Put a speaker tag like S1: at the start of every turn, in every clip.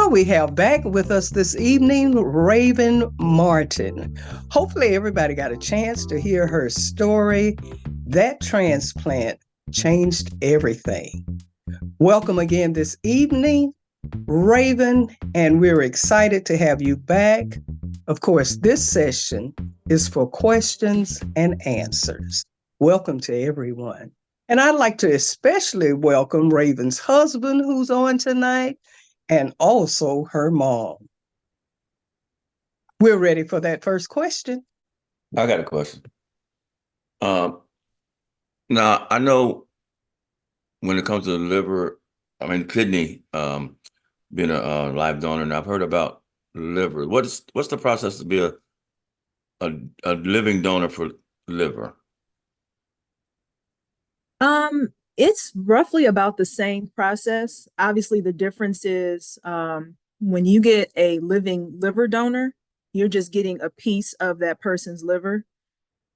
S1: Well, we have back with us this evening Raven Martin. Hopefully, everybody got a chance to hear her story. That transplant changed everything. Welcome again this evening, Raven, and we're excited to have you back. Of course, this session is for questions and answers. Welcome to everyone. And I'd like to especially welcome Raven's husband, who's on tonight, and also her mom. We're ready for that first question.
S2: I got a question. Now I know when it comes to the liver, kidney, being a live donor, and I've heard about liver. What's the process to be a living donor for liver?
S3: It's roughly about the same process. Obviously, the difference is when you get a living liver donor, you're just getting a piece of that person's liver.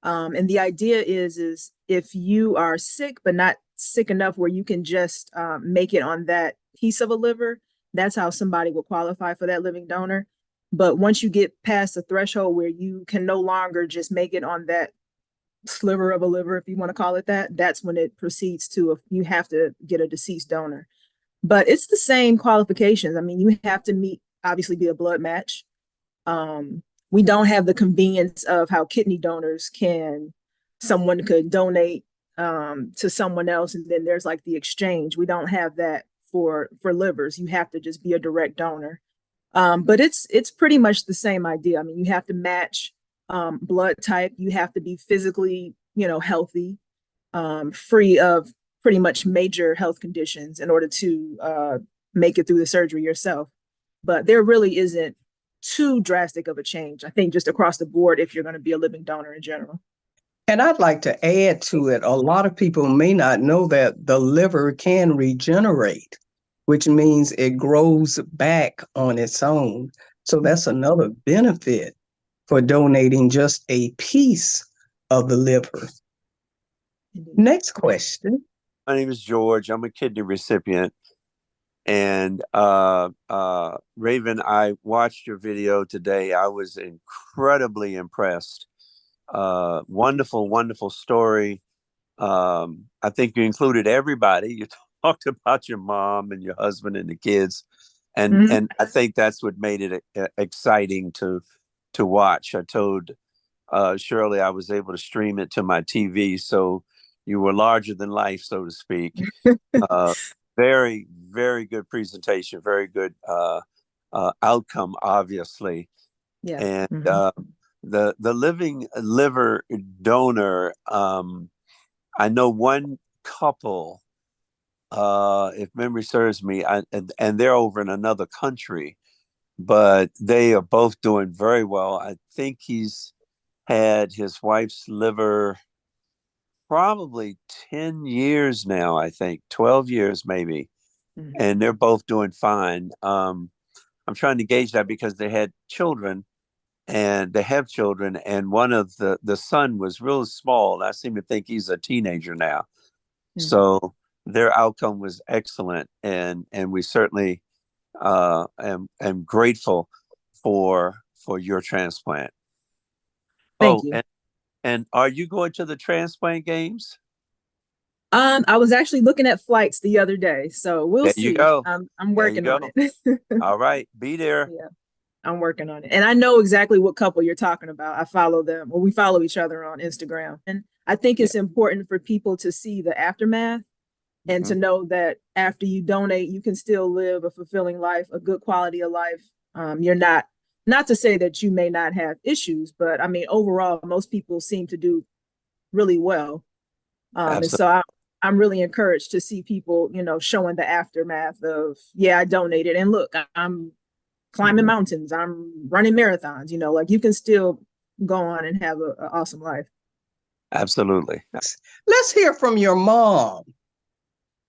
S3: And the idea is if you are sick, but not sick enough where you can just make it on that piece of a liver, that's how somebody will qualify for that living donor. But once you get past the threshold where you can no longer just make it on that sliver of a liver, if you want to call it that, that's when it proceeds to you have to get a deceased donor. But it's the same qualifications. I mean, you have to obviously be a blood match. We don't have the convenience of how kidney donors someone could donate to someone else, and then there's like the exchange. We don't have that for livers. You have to just be a direct donor. But it's pretty much the same idea. I mean, you have to match blood type. You have to be physically, healthy, free of pretty much major health conditions in order to make it through the surgery yourself. But there really isn't too drastic of a change, I think, just across the board if you're going to be a living donor in general.
S1: And I'd like to add to it, a lot of people may not know that the liver can regenerate, which means it grows back on its own. So that's another benefit for donating just a piece of the liver. Next question.
S4: My name is George. I'm a kidney recipient. And Raven, I watched your video today. I was incredibly impressed. Wonderful, wonderful story. I think you included everybody. You talked about your mom and your husband and the kids. And I think that's what made it exciting to watch. I told Shirley I was able to stream it to my TV, so you were larger than life, so to speak. Very, very good presentation. Very good outcome, obviously.
S3: Yeah.
S4: And the living liver donor. I know one couple, if memory serves me, and they're over in another country, but they are both doing very well. I think he's had his wife's liver probably 10 years now, I think 12 years maybe. And they're both doing fine. I'm trying to gauge that because they had children and they have children, and one of the son was real small. I seem to think he's a teenager now. So their outcome was excellent, and we certainly am grateful for your transplant.
S3: Thank you.
S4: And are you going to the transplant games?
S3: I was actually looking at flights the other day, so we'll see.
S4: You go.
S3: I'm working on it.
S4: All right, be there.
S3: Yeah, I'm working on it, and I know exactly what couple you're talking about. I follow them, well, we follow each other on Instagram, and I think it's important for people to see the aftermath and to know that after you donate, you can still live a fulfilling life, a good quality of life. You're not to say that you may not have issues, but I mean, overall, most people seem to do really well. And so I'm really encouraged to see people, showing the aftermath of, I donated, and look, I'm climbing mountains, I'm running marathons, like you can still go on and have an awesome life.
S4: Absolutely.
S1: Let's hear from your mom.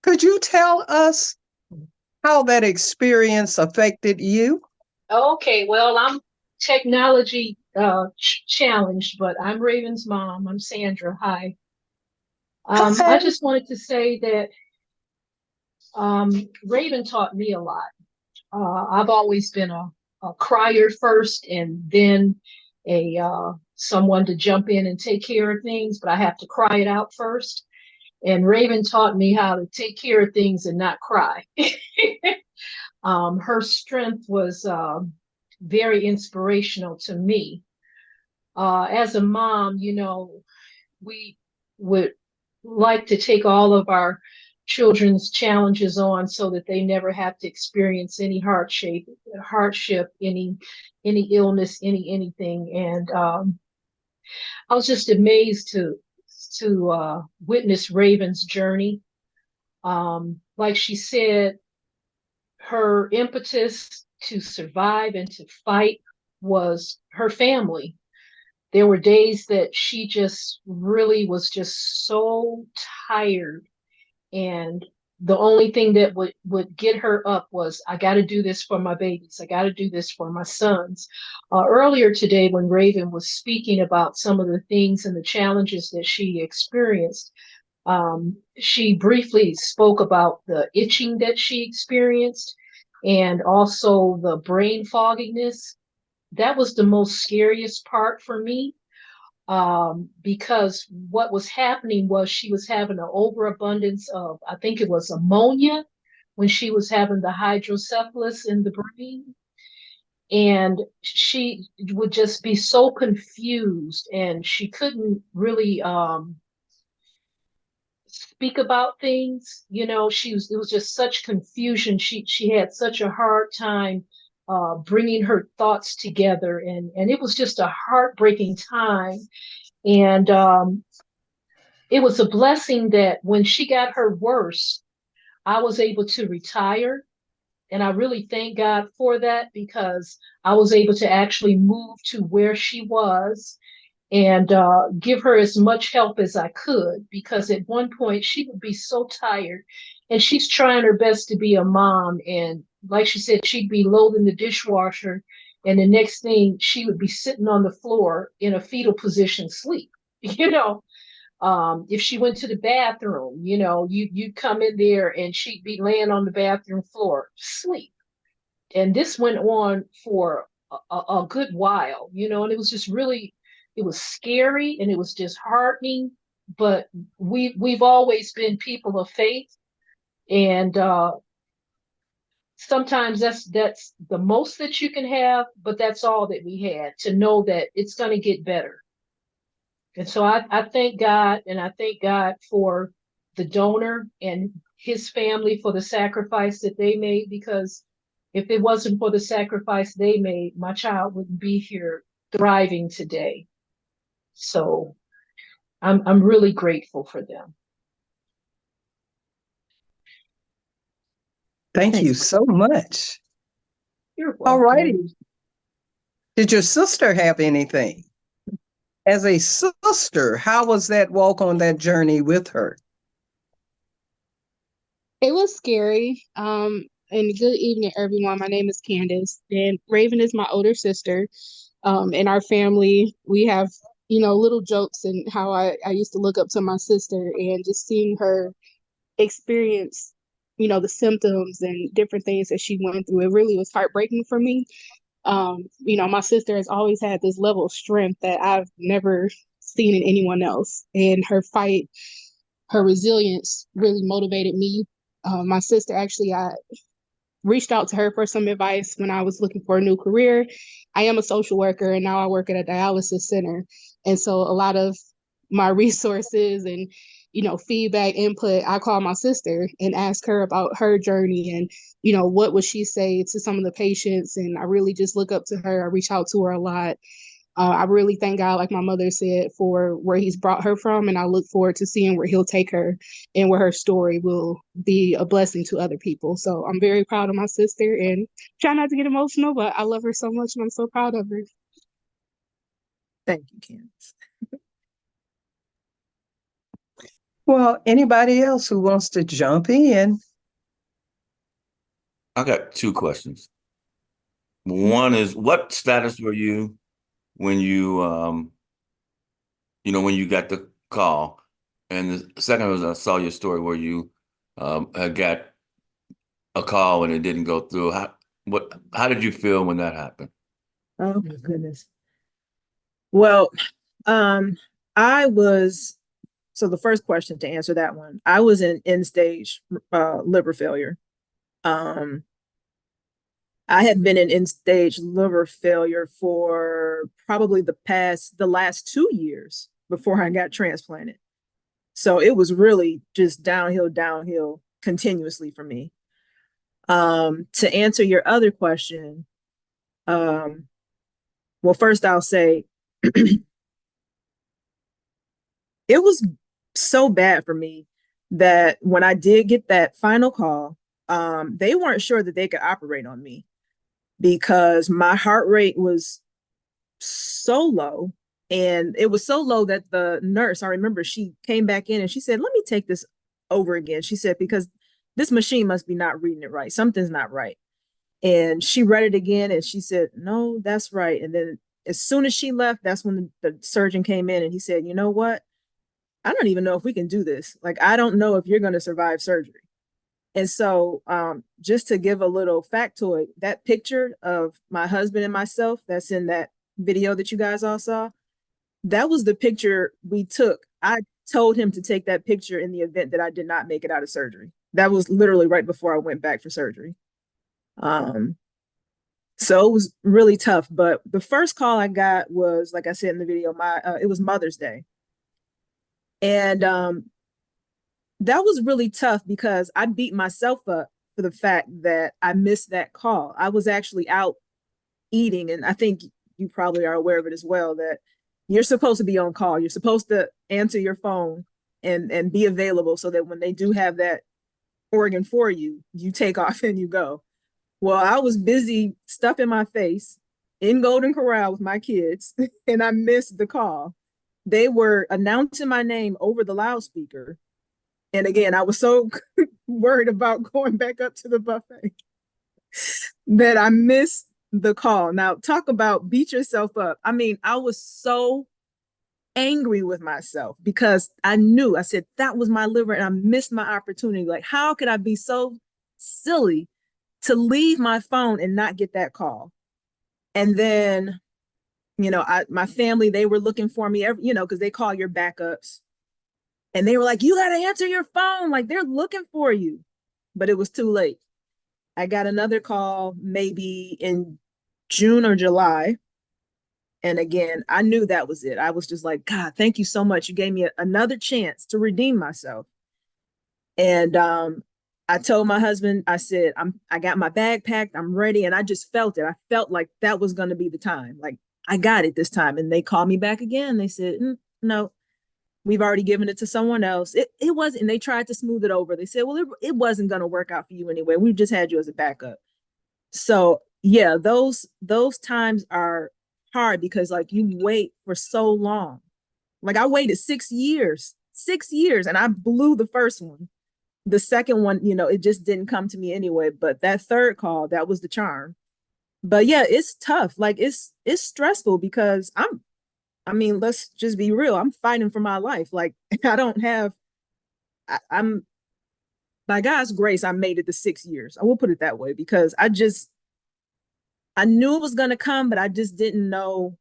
S1: Could you tell us how that experience affected you?
S5: Okay, well, I'm technology challenged, but I'm Raven's mom. I'm Sandra. Hi. I just wanted to say that Raven taught me a lot. I've always been a crier first, and then a someone to jump in and take care of things, but I have to cry it out first. And Raven taught me how to take care of things and not cry. Her strength was very inspirational to me. As a mom, we would like to take all of our children's challenges on so that they never have to experience any hardship, any illness, anything. And I was just amazed to witness Raven's journey. Like she said, her impetus to survive and to fight was her family. There were days that she just really was just so tired, and the only thing that would get her up was, I got to do this for my babies. I got to do this for my sons. Earlier today, when Raven was speaking about some of the things and the challenges that she experienced, she briefly spoke about the itching that she experienced and also the brain fogginess. That was the most scariest part for me, because what was happening was she was having an overabundance of, I think it was ammonia, when she was having the hydrocephalus in the brain. And she would just be so confused, and she couldn't really speak about things. It was just such confusion. She had such a hard time bringing her thoughts together, and it was just a heartbreaking time. And it was a blessing that when she got her worse, I was able to retire. And I really thank God for that, because I was able to actually move to where she was and give her as much help as I could, because at one point she would be so tired, and she's trying her best to be a mom. And like she said, she'd be loading the dishwasher, and the next thing she would be sitting on the floor in a fetal position, sleep. You know, if she went to the bathroom, you'd come in there and she'd be laying on the bathroom floor, sleep. And this went on for a good while, and it was just really, it was scary and it was disheartening. But we've always been people of faith, and sometimes that's the most that you can have, but that's all that we had, to know that it's going to get better. And so I thank God, and I thank God for the donor and his family for the sacrifice that they made, because if it wasn't for the sacrifice they made, my child wouldn't be here thriving today. So I'm really grateful for them.
S1: Thank you so much.
S5: You're
S1: All
S5: welcome.
S1: righty. Did your sister have anything? As a sister, how was that walk on that journey with her?
S6: It was scary. And good evening, everyone. My name is Candace, and Raven is my older sister. In our family, we have, little jokes and how I used to look up to my sister, and just seeing her experience, the symptoms and different things that she went through. It really was heartbreaking for me. My sister has always had this level of strength that I've never seen in anyone else. And her fight, her resilience really motivated me. My sister, actually, I reached out to her for some advice when I was looking for a new career. I am a social worker, and now I work at a dialysis center. And so a lot of my resources and, feedback, input, I call my sister and ask her about her journey and, what would she say to some of the patients. And I really just look up to her. I reach out to her a lot. I really thank God, like my mother said, for where he's brought her from. And I look forward to seeing where he'll take her and where her story will be a blessing to other people. So I'm very proud of my sister, and try not to get emotional, but I love her so much and I'm so proud of her.
S3: Thank you, Candace.
S1: Well, anybody else who wants to jump in?
S2: I got two questions. One is, what status were you when you got the call? And the second was, I saw your story where you had got a call and it didn't go through. How did you feel when that happened?
S3: Oh my goodness. Well, um, I was, so the first question to answer that one, I was in end stage liver failure. Um, I had been in end stage liver failure for probably the last 2 years before I got transplanted. So it was really just downhill continuously for me. To answer your other question, um, well, first I'll say it was so bad for me that when I did get that final call, they weren't sure that they could operate on me because my heart rate was so low. And it was so low that the nurse, I remember she came back in and she said, "Let me take this over again." She said, "Because this machine must be not reading it right. Something's not right." And she read it again and she said, "No, that's right." And then as soon as she left, that's when the surgeon came in and he said, "You know what? I don't even know if we can do this. Like, I don't know if you're going to survive surgery." And so, just to give a little factoid, that picture of my husband and myself that's in that video that you guys all saw, that was the picture we took. I told him to take that picture in the event that I did not make it out of surgery. That was literally right before I went back for surgery. Um, so it was really tough. But the first call I got was, like I said in the video, it was Mother's Day. And that was really tough because I beat myself up for the fact that I missed that call. I was actually out eating, and I think you probably are aware of it as well, that you're supposed to be on call. You're supposed to answer your phone and be available so that when they do have that organ for you, you take off and you go. Well, I was busy stuffing my face in Golden Corral with my kids, and I missed the call. They were announcing my name over the loudspeaker. And again, I was so worried about going back up to the buffet that I missed the call. Now, talk about beat yourself up. I mean, I was so angry with myself because I said that was my liver and I missed my opportunity. Like, how could I be so silly to leave my phone and not get that call? And then, my family, they were looking for me, because they call your backups. And they were like, "You got to answer your phone. Like, they're looking for you." But it was too late. I got another call maybe in June or July. And again, I knew that was it. I was just like, "God, thank you so much. You gave me another chance to redeem myself." And I told my husband, I said, I got my bag packed. I'm ready. And I just felt it. I felt like that was going to be the time. Like, I got it this time. And they called me back again. They said, "No, we've already given it to someone else." It wasn't, and they tried to smooth it over. They said, "Well, it wasn't going to work out for you anyway. We just had you as a backup." So yeah, those times are hard because like you wait for so long. Like I waited 6 years, and I blew the first one. The second one, it just didn't come to me anyway. But that third call, that was the charm. But yeah, it's tough. Like it's stressful because I mean, let's just be real. I'm fighting for my life. Like I don't have, I'm by God's grace, I made it to 6 years. I will put it that way because I knew it was going to come, but I just didn't know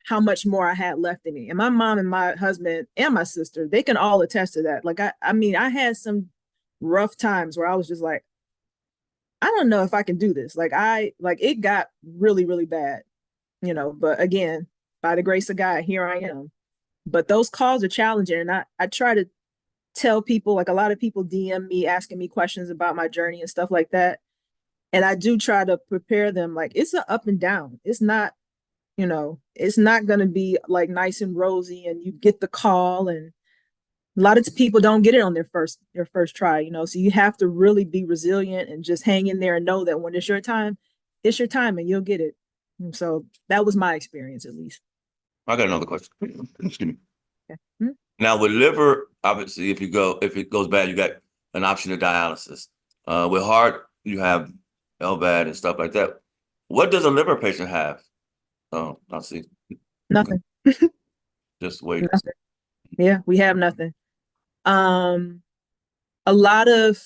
S3: how much more I had left in me. And my mom and my husband and my sister, they can all attest to that. Like, I mean, I had some rough times where I was just like, I don't know if I can do this. Like it got really, really bad, but again, by the grace of God, here I am. But those calls are challenging. And I try to tell people, like a lot of people DM me asking me questions about my journey and stuff like that. And I do try to prepare them. Like it's an up and down. It's not going to be like nice and rosy and you get the call, and a lot of people don't get it on their first try, so you have to really be resilient and just hang in there and know that when it's your time and you'll get it. And so that was my experience, at least.
S2: I got another question. Excuse me.
S3: Okay. Hmm?
S2: Now with liver, obviously, if it goes bad, you got an option of dialysis. With heart, you have LVAD and stuff like that. What does a liver patient have? Oh, I see.
S3: Nothing.
S2: Just wait.
S3: Nothing. Yeah, we have nothing. A lot of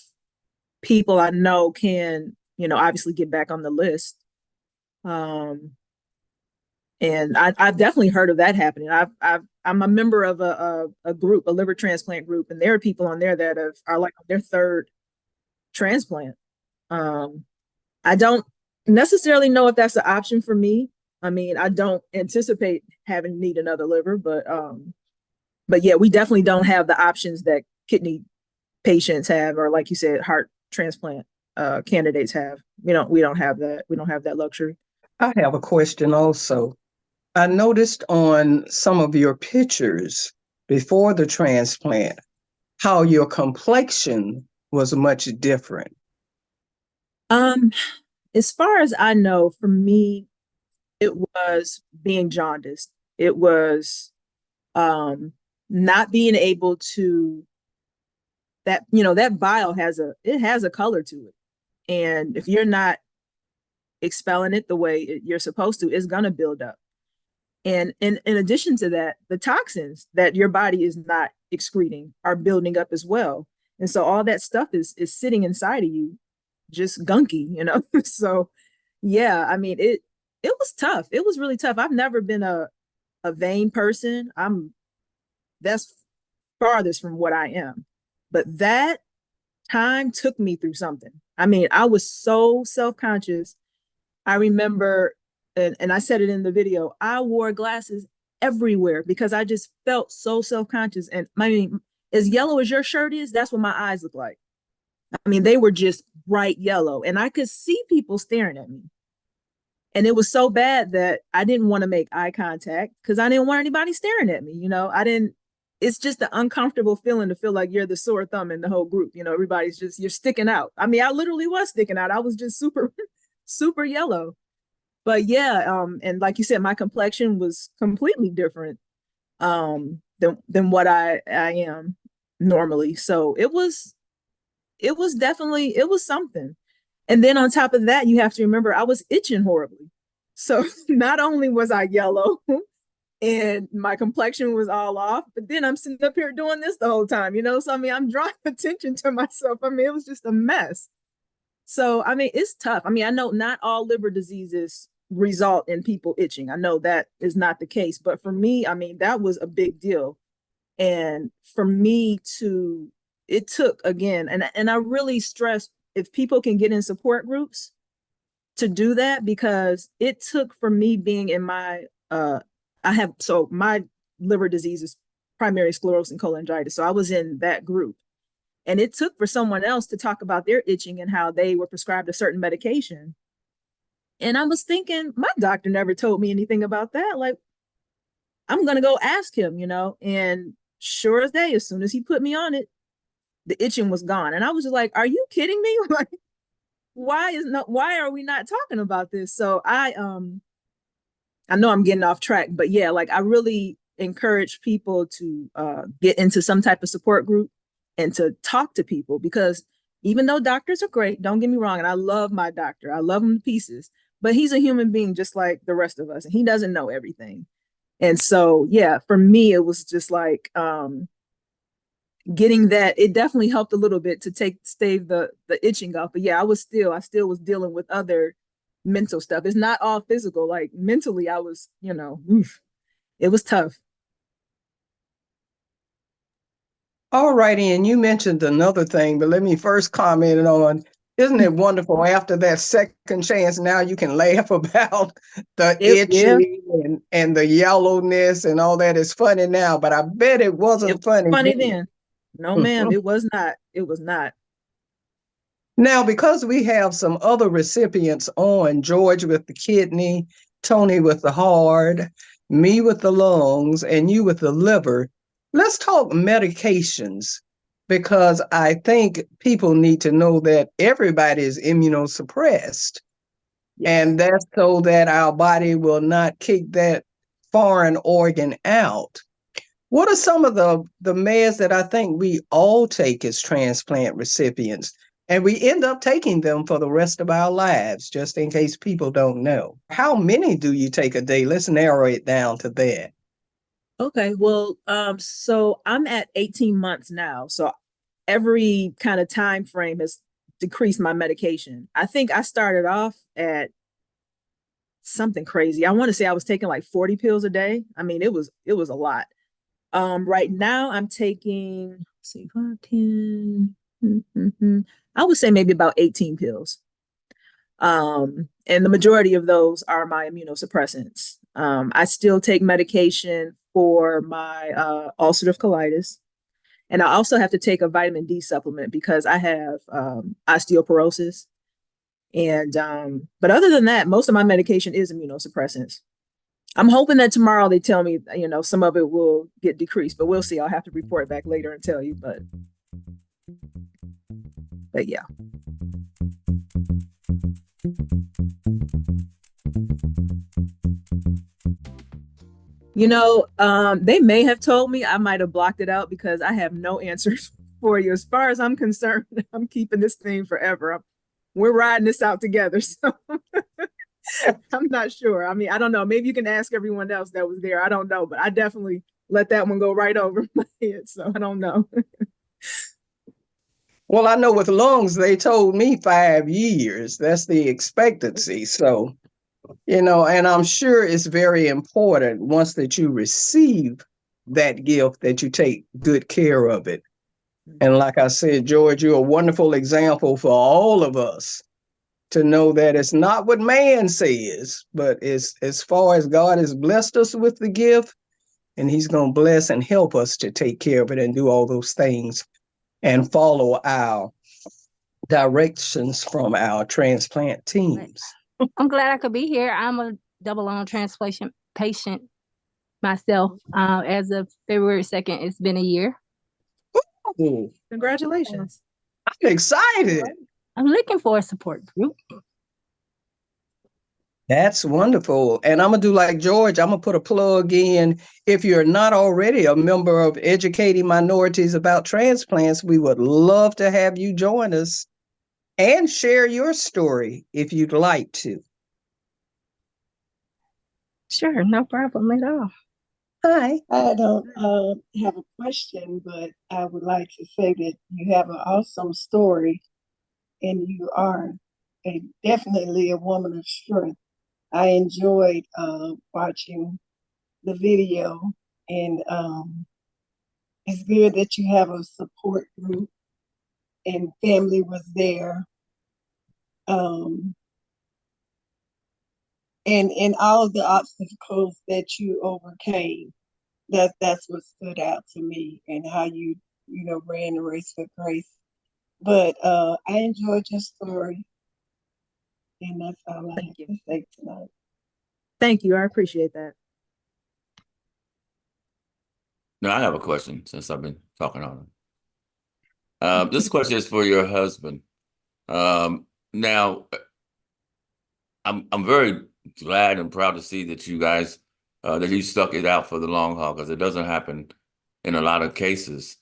S3: people I know can obviously get back on the list. And I've definitely heard of that happening. I'm a member of a group, a liver transplant group, and there are people on there that are like on their third transplant. I don't necessarily know if that's an option for me. I mean, I don't anticipate having to need another liver, but yeah, we definitely don't have the options that kidney patients have, or like you said, heart transplant candidates have. We don't have that. We don't have that luxury.
S1: I have a question also. I noticed on some of your pictures before the transplant how your complexion was much different.
S3: As far as I know, for me, it was being jaundiced. It was not being able to that bile has a color to it. And if you're not expelling it the way you're supposed to, it's gonna build up. And in addition to that, the toxins that your body is not excreting are building up as well. And so all that stuff is sitting inside of you, just gunky, So yeah, I mean it was tough. It was really tough. I've never been a vain person. That's farthest from what I am. But that time took me through something. I mean, I was so self-conscious. I remember, and I said it in the video, I wore glasses everywhere because I just felt so self-conscious. And I mean, as yellow as your shirt is, that's what my eyes look like. I mean, they were just bright yellow, and I could see people staring at me. And it was so bad that I didn't want to make eye contact because I didn't want anybody staring at me. It's just an uncomfortable feeling to feel like you're the sore thumb in the whole group. Everybody's just, you're sticking out. I mean, I literally was sticking out. I was just super, super yellow. But yeah, and like you said, my complexion was completely different than what I am normally. So it was definitely, it was something. And then on top of that, you have to remember I was itching horribly. So not only was I yellow and my complexion was all off, but then I'm sitting up here doing this the whole time, So I mean, I'm drawing attention to myself. I mean, it was just a mess. So I mean, it's tough. I mean, I know not all liver diseases result in people itching. I know that is not the case, but for me, I mean, that was a big deal. And for me it took, again, and I really stress, if people can get in support groups, to do that, because it took, for me, being in my my liver disease is primary sclerosing and cholangitis. So I was in that group, and it took for someone else to talk about their itching and how they were prescribed a certain medication. And I was thinking, my doctor never told me anything about that. Like, I'm gonna go ask him, and sure as day, as soon as he put me on it, the itching was gone. And I was just like, are you kidding me? Like, why are we not talking about this? So I know I'm getting off track, but yeah, like, I really encourage people to get into some type of support group and to talk to people, because even though doctors are great, don't get me wrong, and I love my doctor, I love him to pieces, but he's a human being just like the rest of us, and he doesn't know everything. And so, yeah, for me, it was just like getting that. It definitely helped a little bit to stave the itching off. But yeah, I still was dealing with other mental stuff. It's not all physical. Like, mentally, I was, it was tough.
S1: All righty, and you mentioned another thing, but let me first comment on, isn't it wonderful after that second chance, now you can laugh about the itching and the yellowness and all that. Is funny now, but I bet it wasn't funny
S3: then. No, ma'am, it was not. It was not.
S1: Now, because we have some other recipients on, George with the kidney, Tony with the heart, me with the lungs, and you with the liver, let's talk medications, because I think people need to know that everybody is immunosuppressed. Yes. And that's so that our body will not kick that foreign organ out. What are some of the meds that I think we all take as transplant recipients? And we end up taking them for the rest of our lives, just in case people don't know. How many do you take a day? Let's narrow it down to that.
S3: Okay, well, so I'm at 18 months now. So every kind of time frame has decrease my medication. I think I started off at something crazy. I want to say I was taking like 40 pills a day. I mean, it was a lot. Right now I'm taking, let's see, 5, 10, I would say maybe about 18 pills. And the majority of those are my immunosuppressants. I still take medication for my ulcerative colitis. And I also have to take a vitamin D supplement because I have osteoporosis. And but other than that, most of my medication is immunosuppressants. I'm hoping that tomorrow they tell me, some of it will get decreased, but we'll see. I'll have to report back later and tell you. But yeah. They may have told me. I might have blocked it out because I have no answers for you. As far as I'm concerned, I'm keeping this thing forever. We're riding this out together. So I'm not sure. I mean, I don't know. Maybe you can ask everyone else that was there. I don't know, but I definitely let that one go right over my head. So I don't know.
S1: Well, I know with lungs, they told me 5 years. That's the expectancy. So, and I'm sure it's very important once that you receive that gift that you take good care of it. And like I said, George, you're a wonderful example for all of us to know that it's not what man says, but it's as far as God has blessed us with the gift, and he's going to bless and help us to take care of it and do all those things and follow our directions from our transplant teams.
S7: I'm glad I could be here. I'm a double lung transplantation patient myself. As of February 2nd, it's been a year.
S1: Ooh,
S3: Congratulations.
S1: I'm excited.
S7: I'm looking for a support group.
S1: That's wonderful. And I'm going to do like George. I'm going to put a plug in. If you're not already a member of Educating Minorities About Transplants, we would love to have you join us and share your story if you'd like to.
S7: Sure, no problem at all.
S1: Hi.
S8: I don't have a question, but I would like to say that you have an awesome story and you are definitely a woman of strength. I enjoyed watching the video, and it's good that you have a support group and family was there. And all of the obstacles that you overcame, that's what stood out to me, and how you ran the race with grace. But I enjoyed your story, and that's all I have to say tonight.
S3: Thank you. I appreciate that.
S2: No, I have a question since I've been talking on it. This question is for your husband. Now, I'm very glad and proud to see that you guys that you stuck it out for the long haul, because it doesn't happen in a lot of cases.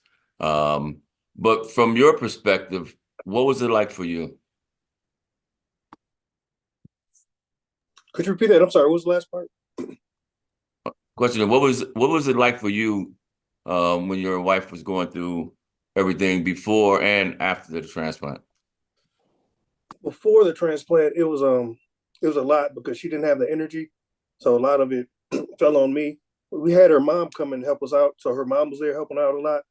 S2: But from your perspective, what was it like for you?
S9: Could you repeat that? I'm sorry. What was the last part?
S2: Question: What was it like for you when your wife was going through everything before and after the transplant?
S9: Before the transplant, it was a lot because she didn't have the energy, so a lot of it fell on me. We had her mom come and help us out, so her mom was there helping out a lot.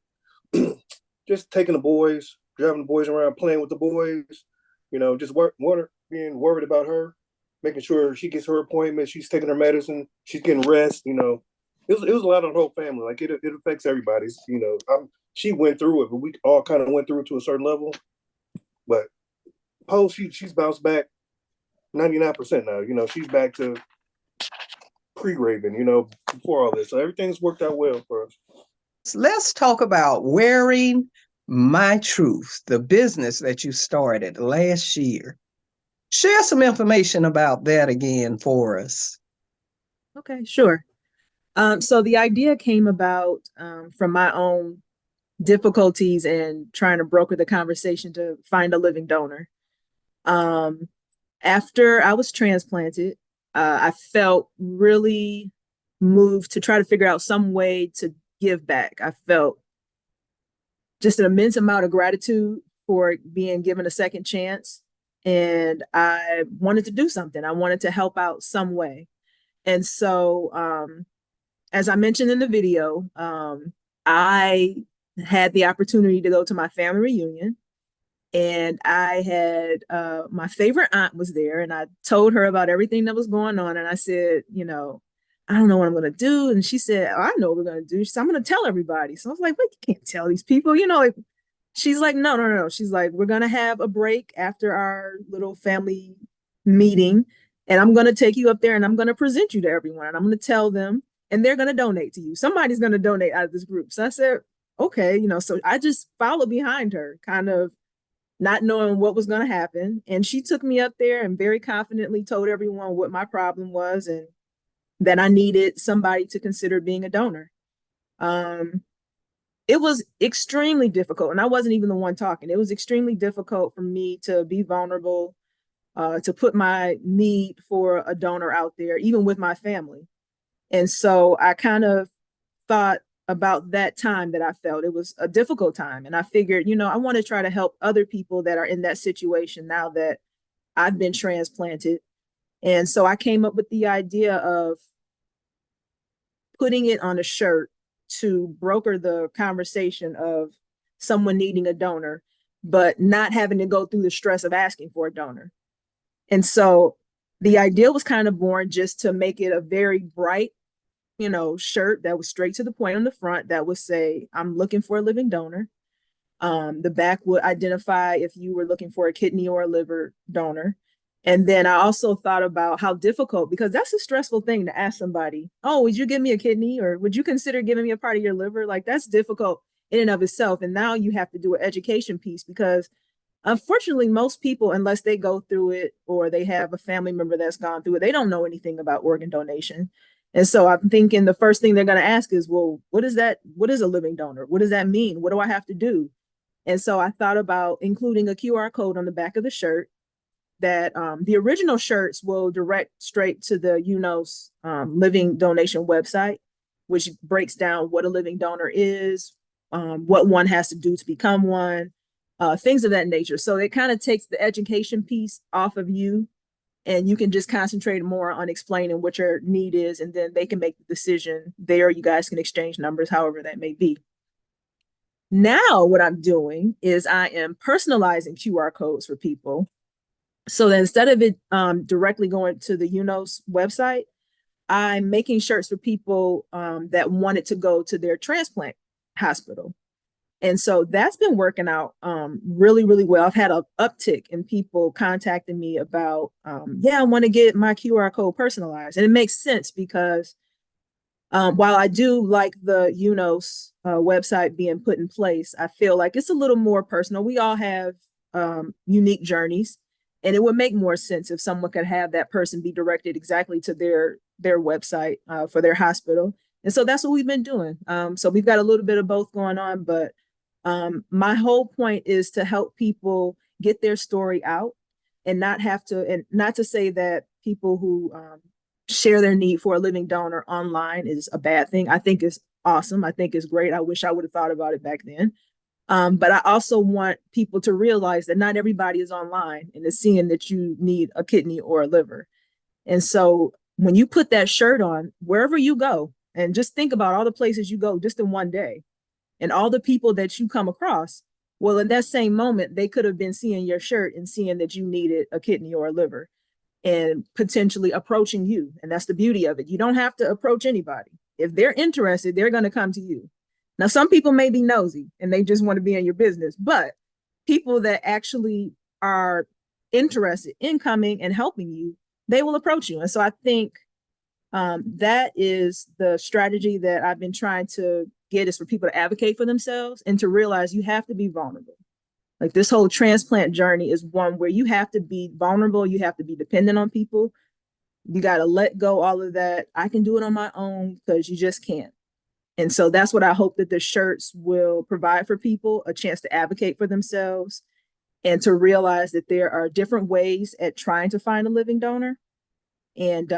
S9: Just taking the boys, driving the boys around, playing with the boys, just being worried about her, making sure she gets her appointments, she's taking her medicine, she's getting rest. It was a lot on the whole family. Like it affects everybody. She went through it, but we all kind of went through it to a certain level. But she's bounced back 99% now. She's back to pre-Raven, before all this. So everything's worked out well for us.
S1: Let's talk about Wearing My Truth, the business that you started last year. Share some information about that again for us.
S3: Okay, sure. So the idea came about from my own difficulties in trying to broker the conversation to find a living donor. After I was transplanted, I felt really moved to try to figure out some way to give back. I felt just an immense amount of gratitude for being given a second chance. And I wanted to do something. I wanted to help out some way. And so, as I mentioned in the video, I had the opportunity to go to my family reunion. And I had my favorite aunt was there, and I told her about everything that was going on. And I said, I don't know what I'm going to do. And she said, oh, I know what we're going to do. She said, I'm going to tell everybody. So I was like, wait, you can't tell these people, like, she's like, no, no, no, no. She's like, we're going to have a break after our little family meeting. And I'm going to take you up there and I'm going to present you to everyone. And I'm going to tell them, and they're going to donate to you. Somebody's going to donate out of this group. So I said, okay, so I just followed behind her, kind of not knowing what was going to happen. And she took me up there and very confidently told everyone what my problem was and that I needed somebody to consider being a donor. It was extremely difficult, and I wasn't even the one talking. It was extremely difficult for me to be vulnerable, to put my need for a donor out there, even with my family. And so I kind of thought about that time that I felt. It was a difficult time. And I figured, I want to try to help other people that are in that situation now that I've been transplanted. And so I came up with the idea of putting it on a shirt to broker the conversation of someone needing a donor, but not having to go through the stress of asking for a donor. And so the idea was kind of born just to make it a very bright, shirt that was straight to the point on the front that would say, I'm looking for a living donor. The back would identify if you were looking for a kidney or a liver donor. And then I also thought about how difficult, because that's a stressful thing to ask somebody, oh, would you give me a kidney, or would you consider giving me a part of your liver? Like, that's difficult in and of itself. And now you have to do an education piece, because unfortunately, most people, unless they go through it or they have a family member that's gone through it, they don't know anything about organ donation. And so I'm thinking the first thing they're going to ask is, well, what is that? What is a living donor? What does that mean? What do I have to do? And so I thought about including a QR code on the back of the shirt that the original shirts will direct straight to the UNOS living donation website, which breaks down what a living donor is, what one has to do to become one, things of that nature. So it kind of takes the education piece off of you, and you can just concentrate more on explaining what your need is, and then they can make the decision there. You guys can exchange numbers, however that may be. Now, what I'm doing is I am personalizing QR codes for people. So that instead of it directly going to the UNOS website, I'm making shirts for people that wanted to go to their transplant hospital. And so that's been working out really, really well. I've had an uptick in people contacting me about, I want to get my QR code personalized. And it makes sense because while I do like the UNOS website being put in place, I feel like it's a little more personal. We all have unique journeys, and it would make more sense if someone could have that person be directed exactly to their website for their hospital. And so that's what we've been doing. So we've got a little bit of both going on, but my whole point is to help people get their story out and not have to, and not to say that people who share their need for a living donor online is a bad thing. I think it's awesome. I think it's great. I wish I would have thought about it back then. But I also want people to realize that not everybody is online and is seeing that you need a kidney or a liver. And so when you put that shirt on, wherever you go, and just think about all the places you go just in one day and all the people that you come across, well, in that same moment, they could have been seeing your shirt and seeing that you needed a kidney or a liver and potentially approaching you. And that's the beauty of it. You don't have to approach anybody. If they're interested, they're going to come to you. Now, some people may be nosy and they just want to be in your business, but people that actually are interested in coming and helping you, they will approach you. And so I think that is the strategy that I've been trying to get, is for people to advocate for themselves and to realize you have to be vulnerable. Like, this whole transplant journey is one where you have to be vulnerable. You have to be dependent on people. You got to let go all of that. I can do it on my own, because you just can't. And so that's what I hope that the shirts will provide for people, a chance to advocate for themselves and to realize that there are different ways at trying to find a living donor. And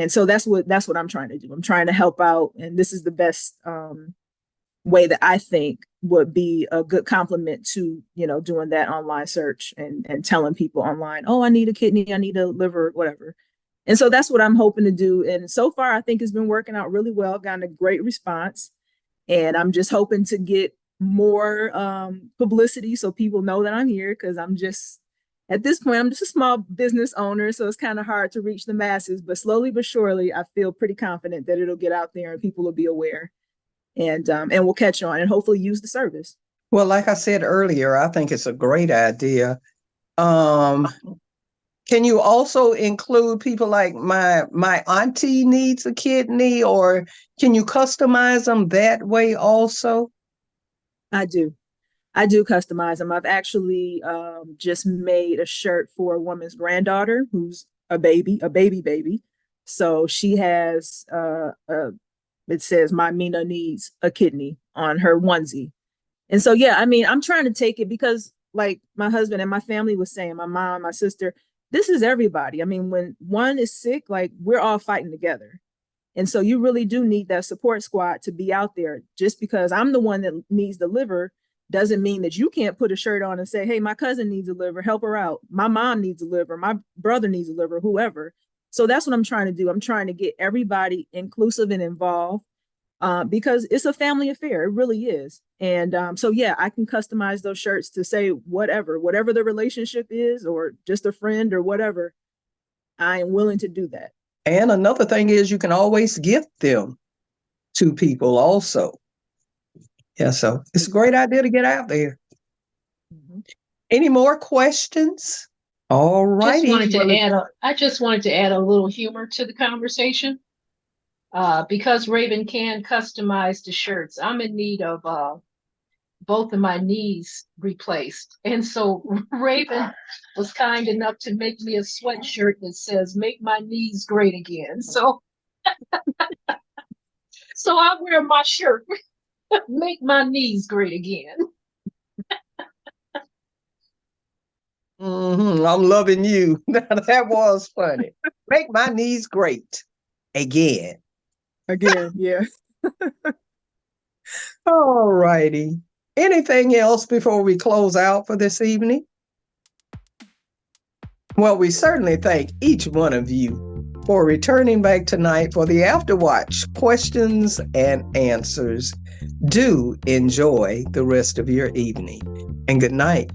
S3: so that's what I'm trying to do. I'm trying to help out. And this is the best way that I think would be a good complement to, doing that online search and telling people online, oh, I need a kidney, I need a liver, whatever. And so that's what I'm hoping to do. And so far, I think it's been working out really well. I've gotten a great response. And I'm just hoping to get more publicity so people know that I'm here, because at this point, I'm just a small business owner. So it's kind of hard to reach the masses. But slowly but surely, I feel pretty confident that it'll get out there and people will be aware and we'll catch on and hopefully use the service.
S1: Well, like I said earlier, I think it's a great idea. Can you also include people like my auntie needs a kidney, or can you customize them that way also?
S3: I do customize them. I've actually just made a shirt for a woman's granddaughter who's a baby. So she has it says my Mina needs a kidney on her onesie. And so, yeah, I mean, I'm trying to take it because, like my husband and my family was saying, my mom, my sister, this is everybody. I mean, when one is sick, like, we're all fighting together. And so you really do need that support squad to be out there. Just because I'm the one that needs the liver doesn't mean that you can't put a shirt on and say, hey, my cousin needs a liver, help her out. My mom needs a liver, my brother needs a liver, whoever. So that's what I'm trying to do. I'm trying to get everybody inclusive and involved because it's a family affair. It really is. And so, yeah, I can customize those shirts to say whatever the relationship is, or just a friend or whatever. I am willing to do that.
S1: And another thing is you can always gift them to people also. Yeah, so it's a great idea to get out there. Mm-hmm. Any more questions? All righty.
S5: I just wanted to add a little humor to the conversation. Because Raven can customize the shirts, I'm in need of both of my knees replaced. And so Raven was kind enough to make me a sweatshirt that says, make my knees great again. So I wear my shirt, make my knees great again.
S1: I'm loving you. That was funny. Make my knees great again.
S3: Yeah.
S1: All righty. Anything else before we close out for this evening? Well, we certainly thank each one of you for returning back tonight for the Afterwatch questions and answers. Do enjoy the rest of your evening, and good night.